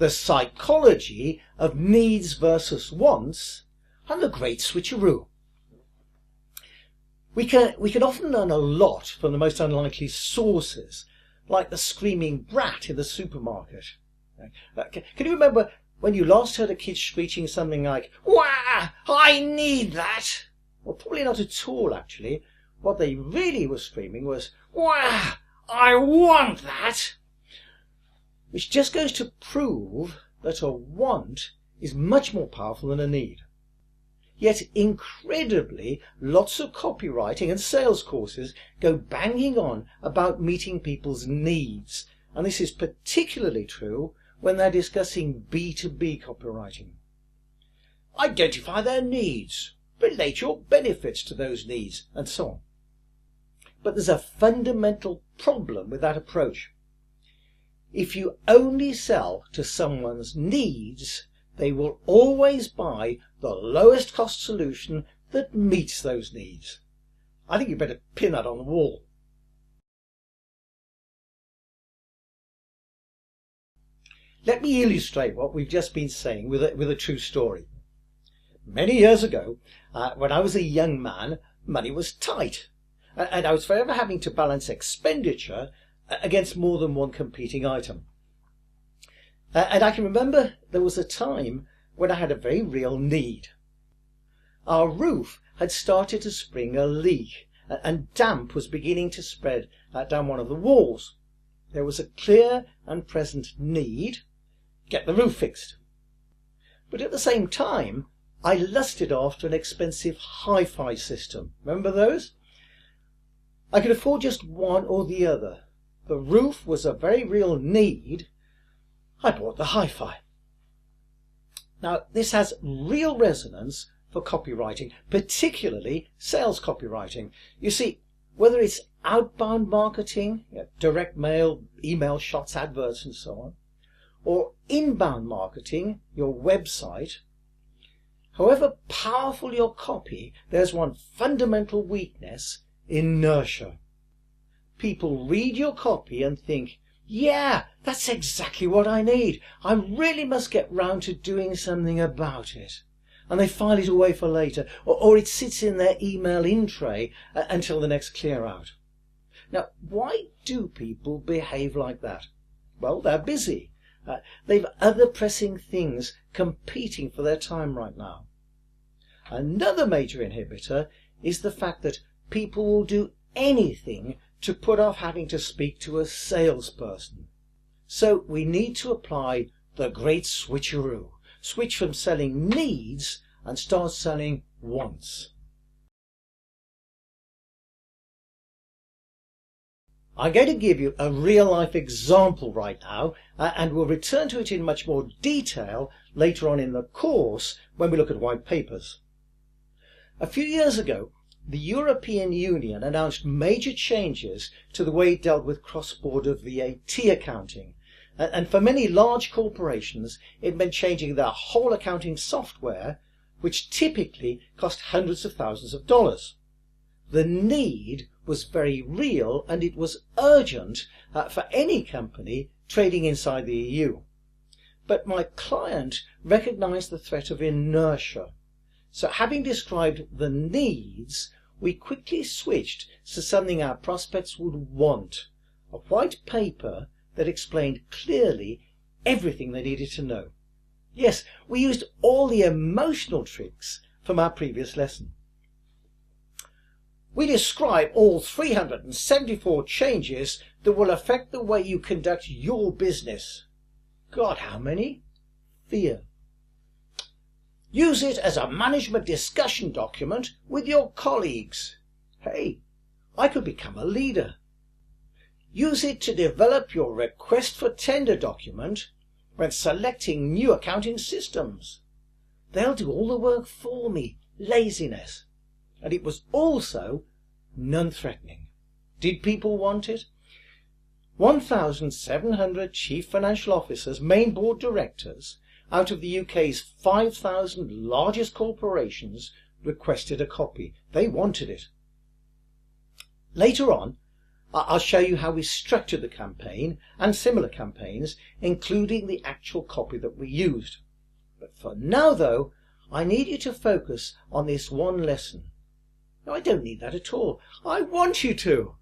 The Psychology of Needs versus Wants, and The Great Switcheroo. We can often learn a lot from the most unlikely sources, like the screaming brat in the supermarket. Can you remember when you last heard a kid screeching something like, "Wah! I need that"? Well, probably not at all, actually. What they really were screaming was, "Wah! I want that!" Which just goes to prove that a want is much more powerful than a need. Yet, incredibly, lots of copywriting and sales courses go banging on about meeting people's needs, and this is particularly true when they're discussing B2B copywriting. Identify their needs, relate your benefits to those needs, and so on. But there's a fundamental problem with that approach. If you only sell to someone's needs, they will always buy the lowest cost solution that meets those needs. I think you better pin that on the wall. Let me illustrate what we've just been saying with a true story. Many years ago, when I was a young man, money was tight, and I was forever having to balance expenditure against more than one competing item. And I can remember there was a time when I had a very real need. Our roof had started to spring a leak, and damp was beginning to spread down one of the walls. There was a clear and present need: get the roof fixed. But at the same time, I lusted after an expensive hi-fi system. Remember those? I could afford just one or the other. The roof was a very real need. I bought the hi-fi. Now, this has real resonance for copywriting, particularly sales copywriting. You see, whether it's outbound marketing, direct mail, email shots, adverts, and so on, or inbound marketing, your website, however powerful your copy, there's one fundamental weakness: inertia. People read your copy and think, yeah, that's exactly what I need. I really must get round to doing something about it. And they file it away for later, or it sits in their email in tray until the next clear out. Now, why do people behave like that? Well, they're busy. They've other pressing things competing for their time right now. Another major inhibitor is the fact that people will do anything to put off having to speak to a salesperson. So we need to apply the great switcheroo. Switch from selling needs and start selling wants. I'm going to give you a real-life example right now, and we'll return to it in much more detail later on in the course when we look at white papers. A few years ago, the European Union announced major changes to the way it dealt with cross-border VAT accounting. And for many large corporations, it meant changing their whole accounting software, which typically cost hundreds of thousands of dollars. The need was very real, and it was urgent for any company trading inside the EU. But my client recognized the threat of inertia. So having described the needs, we quickly switched to something our prospects would want: a white paper that explained clearly everything they needed to know. Yes, we used all the emotional tricks from our previous lesson. We describe all 374 changes that will affect the way you conduct your business. God, how many? Fear. Use it as a management discussion document with your colleagues. Hey, I could become a leader. Use it to develop your request for tender document when selecting new accounting systems. They'll do all the work for me. Laziness. And it was also non-threatening. Did people want it? 1,700 chief financial officers, main board directors, out of the UK's 5,000 largest corporations requested a copy. They wanted it. Later on, I'll show you how we structured the campaign and similar campaigns, including the actual copy that we used. But for now, though, I need you to focus on this one lesson. No, I don't need that at all. I want you to.